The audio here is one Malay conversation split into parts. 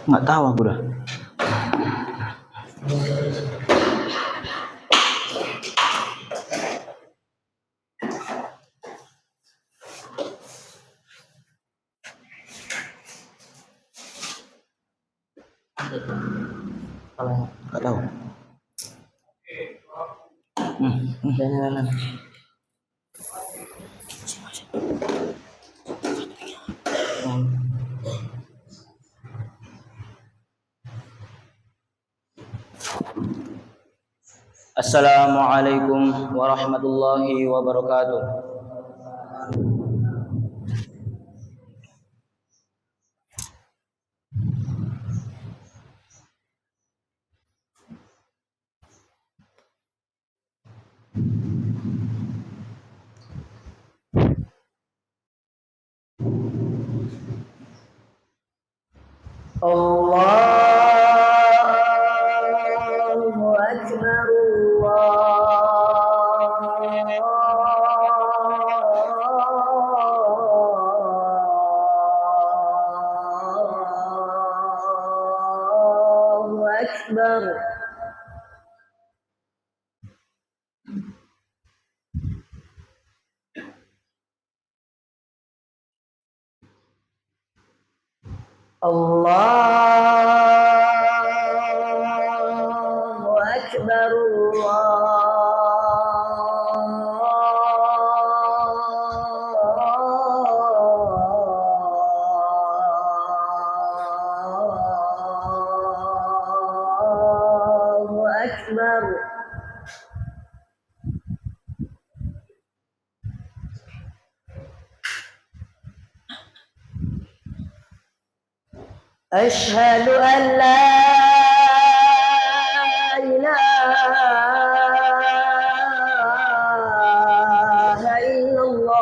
Nggak tahu aku dah. Nggak tahu. Dan. Assalamualaikum warahmatullahi wabarakatuh. Allahu Akbar, Allahu Akbar. Allahu Akbar, Allahu Akbar. أشهد أن لا إله إلا الله.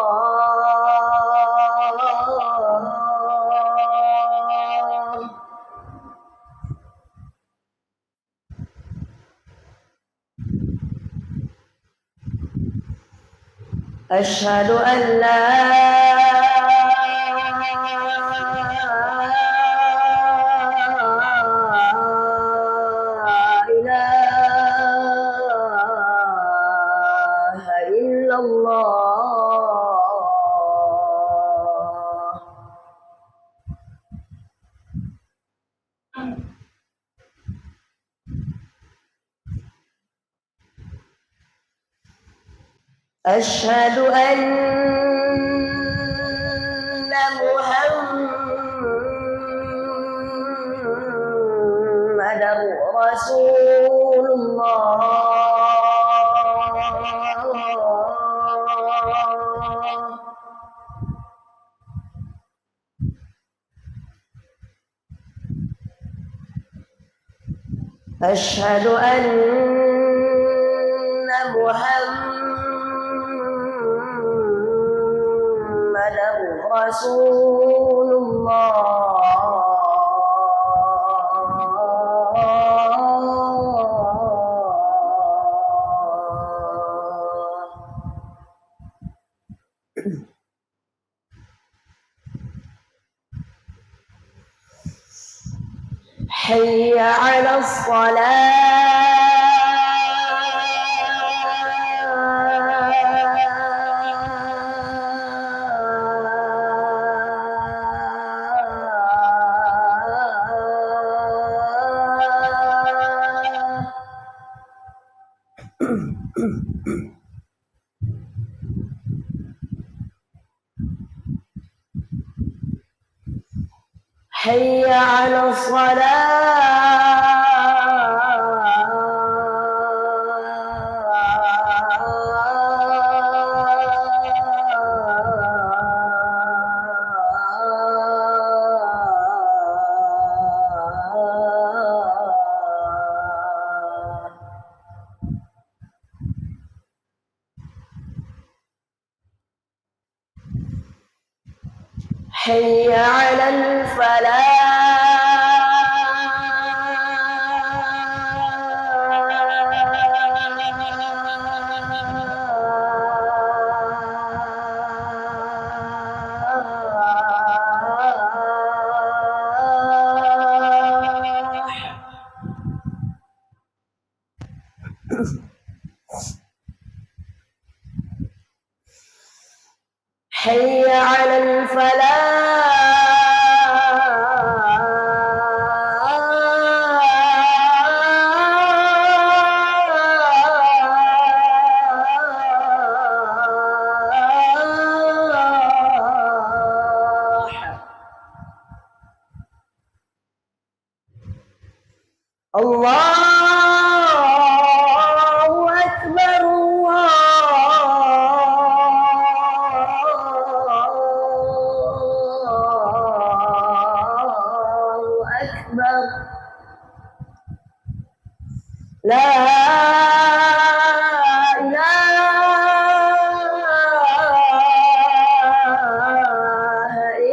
أشهد أن لا أشهد أن محمدًا رسول الله. أشهد أن محمدًا رسول الله. حي على حي على حي على الفلاح. حي على الفلاح. الله أكبر الله أكبر لا إله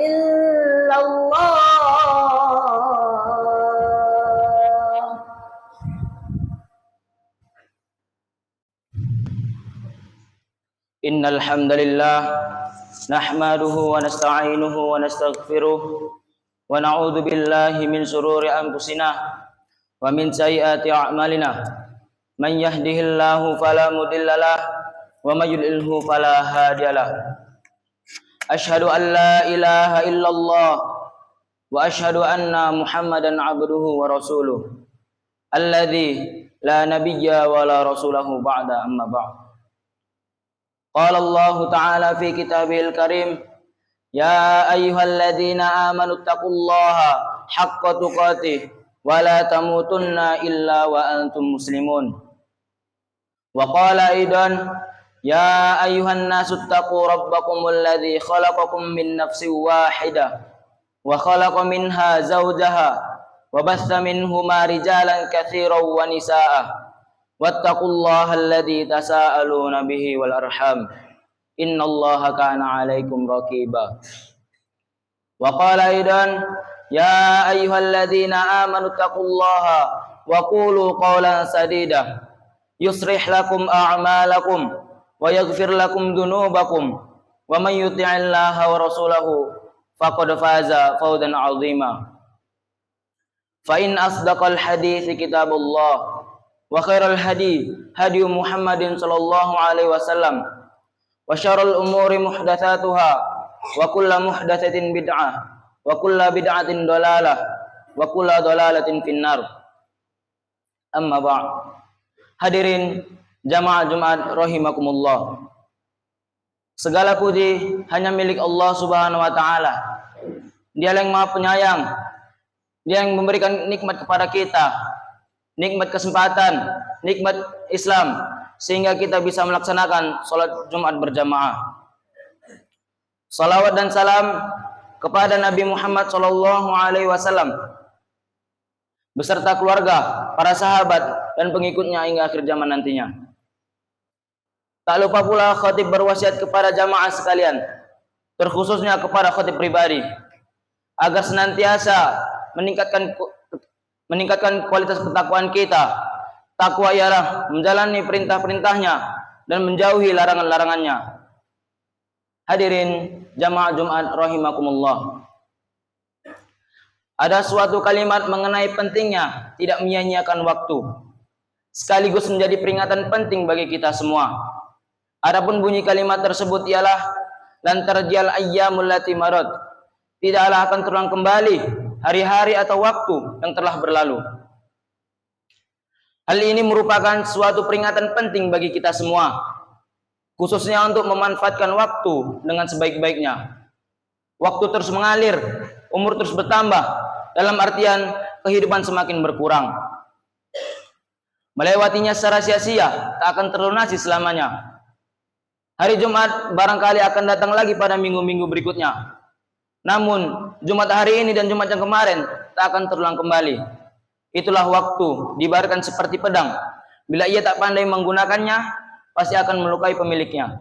إلا الله. إن الحمد لله نحمده ونستعينه ونستغفره ونعوذ بالله من شرور أنفسنا ومن سيئات أعمالنا من يهده الله فلا مضل له ومن يضلله فلا هادي له أشهد أن لا إله إلا الله وأشهد أن محمدا عبده ورسوله الذي لا نبي ولا رسوله بعد أما بعد. قال الله تعالى في كتابه الكريم يا أيها الذين آمنوا اتقوا الله حق تقاته ولا تموتن إلا وأنتم مسلمون. وقال أيضا يا أيها الناس اتقوا ربكم الذي خلقكم من نفس واحدة وخلق منها زوجها وبث منهما رجالا كثيرا ونساء واتقوا الله الذي تساءلون به والأرحام إن الله كان عليكم رقيبا. وقال أيضا يا أيها الذين آمنوا اتقوا الله وقولوا قولا سديدا يصلح لكم أعمالكم ويغفر لكم ذنوبكم ومن يطع الله ورسوله فقد فاز فوزا عظيما. فإن أصدق الحديث كتاب الله وخير الهدي هدي محمد صلى الله عليه وسلم وشر الأمور محدثاتها وكل محدثة بدعة وكل بدعة ضلالة وكل ضلالة في النار. Amma ba'd. Hadirin jamaah Jumat rahimakumullah. Segala puji hanya milik Allah Subhanahu wa taala. Dialah yang Maha Penyayang. Dia yang memberikan nikmat kepada kita. Nikmat kesempatan, nikmat Islam, sehingga kita bisa melaksanakan sholat Jumat berjamaah. Salawat dan salam kepada Nabi Muhammad SAW beserta keluarga, para sahabat dan pengikutnya hingga akhir zaman nantinya. Tak lupa pula khatib berwasiat kepada jamaah sekalian, terkhususnya kepada khatib pribadi, agar senantiasa meningkatkan kualitas ketakwaan kita. Takwa ialah menjalani perintah-perintahnya dan menjauhi larangan-larangannya. Hadirin jamaah Jumat rahimakumullah. Ada suatu kalimat mengenai pentingnya tidak menyia-nyiakan waktu, sekaligus menjadi peringatan penting bagi kita semua. Adapun bunyi kalimat tersebut ialah lan tarjal ayyamul lati marad, tidaklah akan terulang kembali hari-hari atau waktu yang telah berlalu. Hal ini merupakan suatu peringatan penting bagi kita semua, khususnya untuk memanfaatkan waktu dengan sebaik-baiknya. Waktu terus mengalir, umur terus bertambah, dalam artian kehidupan semakin berkurang. Melewatinya secara sia-sia tak akan terlunasi selamanya. Hari Jumat barangkali akan datang lagi pada minggu-minggu berikutnya. Namun Jumat hari ini dan Jumat yang kemarin tak akan terulang kembali. Itulah waktu, diibaratkan seperti pedang. Bila ia tak pandai menggunakannya, pasti akan melukai pemiliknya.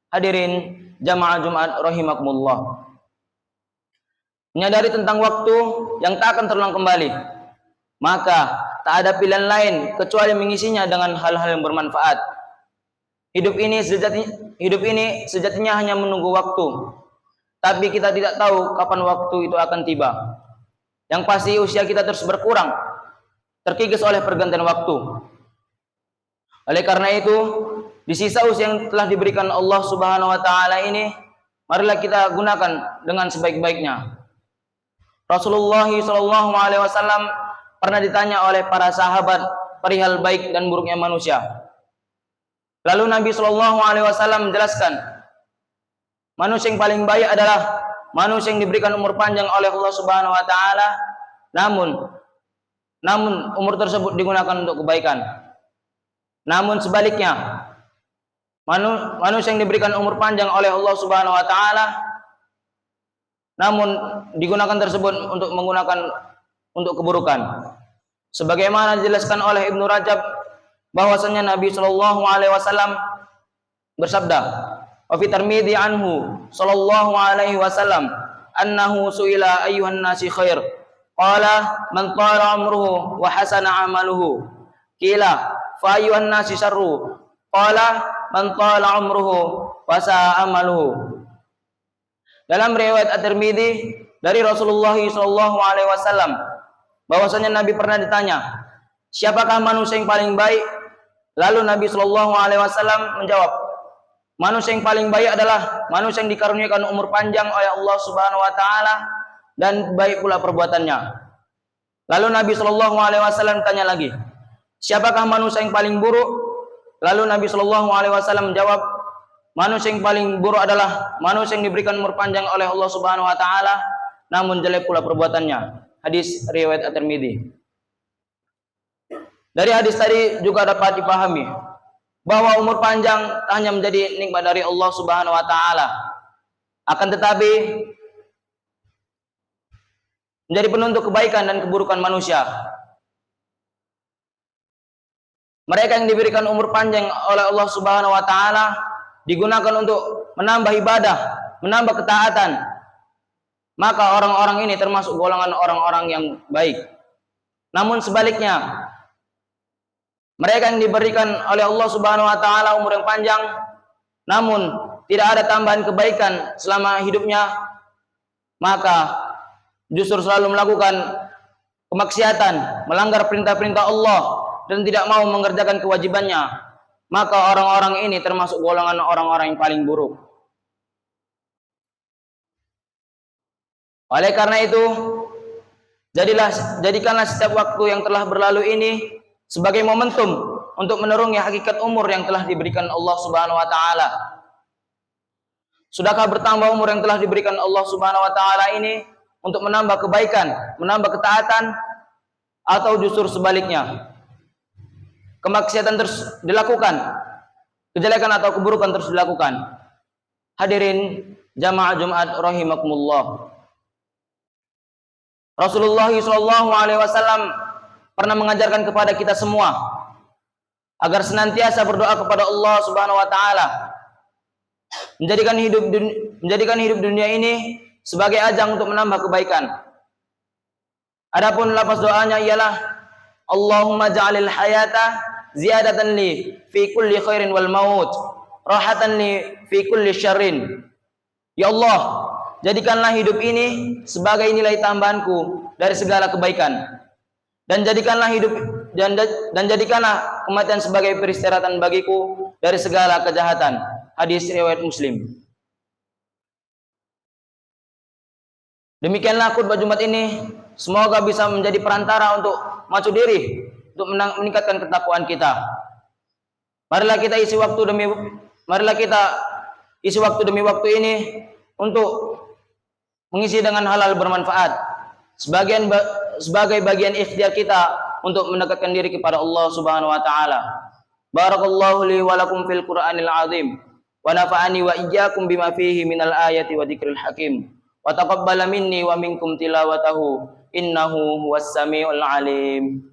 Hadirin jamaah Jumat rahimakumullah. Menyadari tentang waktu yang tak akan terulang kembali, maka tak ada pilihan lain kecuali mengisinya dengan hal-hal yang bermanfaat. Hidup ini sejatinya hanya menunggu waktu, tapi kita tidak tahu kapan waktu itu akan tiba. Yang pasti usia kita terus berkurang, terkikis oleh pergantian waktu. Oleh karena itu, di sisa usia yang telah diberikan Allah Subhanahu wa taala ini, marilah kita gunakan dengan sebaik-baiknya. Rasulullah SAW pernah ditanya oleh para sahabat perihal baik dan buruknya manusia. Lalu Nabi SAW menjelaskan, manusia yang paling baik adalah manusia yang diberikan umur panjang oleh Allah Subhanahu wa taala, namun umur tersebut digunakan untuk kebaikan. Namun sebaliknya, manusia yang diberikan umur panjang oleh Allah Subhanahu wa taala, namun digunakan tersebut untuk keburukan. Sebagaimana dijelaskan oleh Ibnu Rajab bahwasanya Nabi sallallahu alaihi wasallam bersabda, wa fi Tirmidzi anhu sallallahu alaihi wasallam annahu suila ayyuhan nasi khair, qala man tala umruhu wa hasana amaluhu, qila fa ayyuhan nasi syarru, qala man tala umruhu wa sa'a amaluhu. Dalam riwayat At-Tirmidzi dari Rasulullah sallallahu alaihi wasallam bahwasanya Nabi pernah ditanya, siapakah manusia yang paling baik? Lalu Nabi sallallahu alaihi wasallam menjawab, manusia yang paling baik adalah manusia yang dikaruniakan umur panjang oleh Allah Subhanahu wa taala dan baik pula perbuatannya. Lalu Nabi sallallahu alaihi wasallam tanya lagi, siapakah manusia yang paling buruk? Lalu Nabi sallallahu alaihi wasallam menjawab, manusia yang paling buruk adalah manusia yang diberikan umur panjang oleh Allah Subhanahu wa taala namun jelek pula perbuatannya. Hadis riwayat At-Tirmidzi. Dari hadis tadi juga dapat dipahami bahwa umur panjang hanya menjadi nikmat dari Allah Subhanahu wa taala, akan tetapi menjadi penentu kebaikan dan keburukan manusia. Mereka yang diberikan umur panjang oleh Allah Subhanahu wa taala digunakan untuk menambah ibadah, menambah ketaatan, maka orang-orang ini termasuk golongan orang-orang yang baik. Namun sebaliknya, mereka yang diberikan oleh Allah Subhanahu wa taala umur yang panjang namun tidak ada tambahan kebaikan selama hidupnya, maka justru selalu melakukan kemaksiatan, melanggar perintah-perintah Allah dan tidak mau mengerjakan kewajibannya, maka orang-orang ini termasuk golongan orang-orang yang paling buruk. Oleh karena itu, jadikanlah setiap waktu yang telah berlalu ini sebagai momentum untuk menerungi hakikat umur yang telah diberikan Allah Subhanahu wa taala. Sudahkah bertambah umur yang telah diberikan Allah Subhanahu wa taala ini untuk menambah kebaikan, menambah ketaatan, atau justru sebaliknya? Kemaksiatan terus dilakukan, kejelekan atau keburukan terus dilakukan. Hadirin jamaah Jumat rahimakumullah. Rasulullah SAW pernah mengajarkan kepada kita semua agar senantiasa berdoa kepada Allah Subhanahu wa taala, menjadikan hidup dunia ini sebagai ajang untuk menambah kebaikan. Adapun lafaz doanya ialah Allahumma ja'alil hayata ziyadatan li fi kulli khairin wal maut rahatan li fi kulli syarrin. Ya Allah, jadikanlah hidup ini sebagai nilai tambahanku dari segala kebaikan, dan jadikanlah kematian sebagai peristirahatan bagiku dari segala kejahatan. Hadis riwayat Muslim. Demikianlah khutbah Jumat ini, semoga bisa menjadi perantara untuk maju diri, untuk meningkatkan ketakwaan kita. Marilah kita isi waktu demi waktu ini untuk mengisi dengan hal-hal bermanfaat sebagai bagian ikhtiar kita untuk mendekatkan diri kepada Allah Subhanahu wa taala. Barakallahu li wa lakum fil Qur'anil azim wa nafa'ani wa iyyakum bima fihi minal ayati wa dzikril hakim wa taqabbala minni wa minkum tilawatahu innahu huwas samiul alim.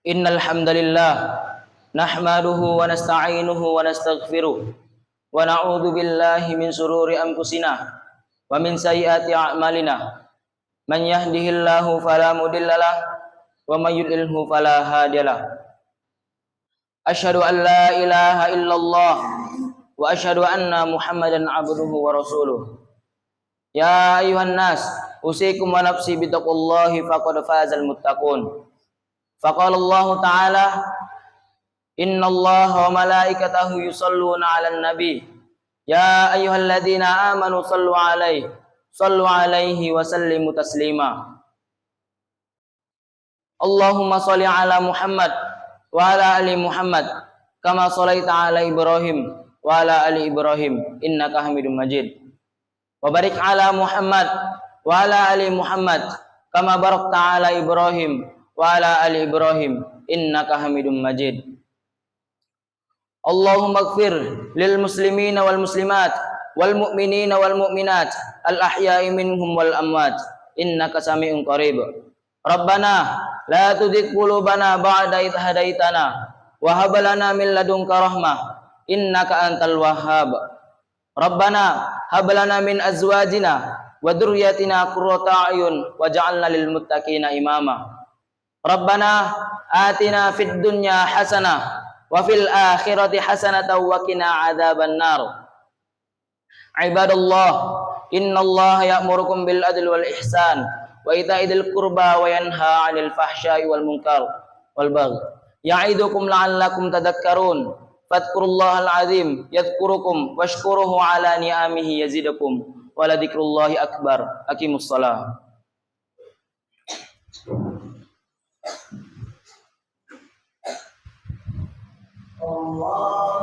Innal hamdalillah nahmaduhu wa nasta'inuhu wa nastaghfiruh wa na'udzu billahi min shururi anfusina wa min sayyiati a'malina. من يهده الله فلا مضل له ومن يضلله فلا هادي له أشهد أن لا إله إلا الله وأشهد أن محمدا عبده ورسوله يا أيها الناس أوصيكم ونفسي بتقوى الله فقد فاز المتقون فقال الله تعالى إن الله وملائكته يصلون على النبي يا أيها الذين آمنوا صلوا عليه وسلموا تسليما اللهم صل على محمد وعلى آل محمد كما صليت على إبراهيم وعلى آل إبراهيم إنك حميد مجيد وبارك على محمد وعلى آل محمد كما باركت على إبراهيم وعلى آل إبراهيم إنك حميد مجيد اللهم اغفر للمسلمين والمسلمات والمؤمنين والمؤمنات الأحياء منهم والأموات إنك سميع قريب ربنا لا تزغ قلوبنا بعد إذ هديتنا وهب لنا من لدنك رحمة إنك أنت الوهاب ربنا هب لنا من أزواجنا وذرياتنا قرة أعين واجعلنا للمتقين إماما ربنا آتنا في الدنيا حسنة وفي الآخرة حسنة وقنا عذاب النار عباد الله إن الله يأمركم بالعدل والإحسان وإيتاء ذي القربى وينهى عن الفحشاء والمنكر والبغي يعظكم لعلكم تذكرون فاذكروا الله العظيم يذكركم واشكروه على نعمه يزدكم ولذكر الله أكبر أقيموا الصلاة Allah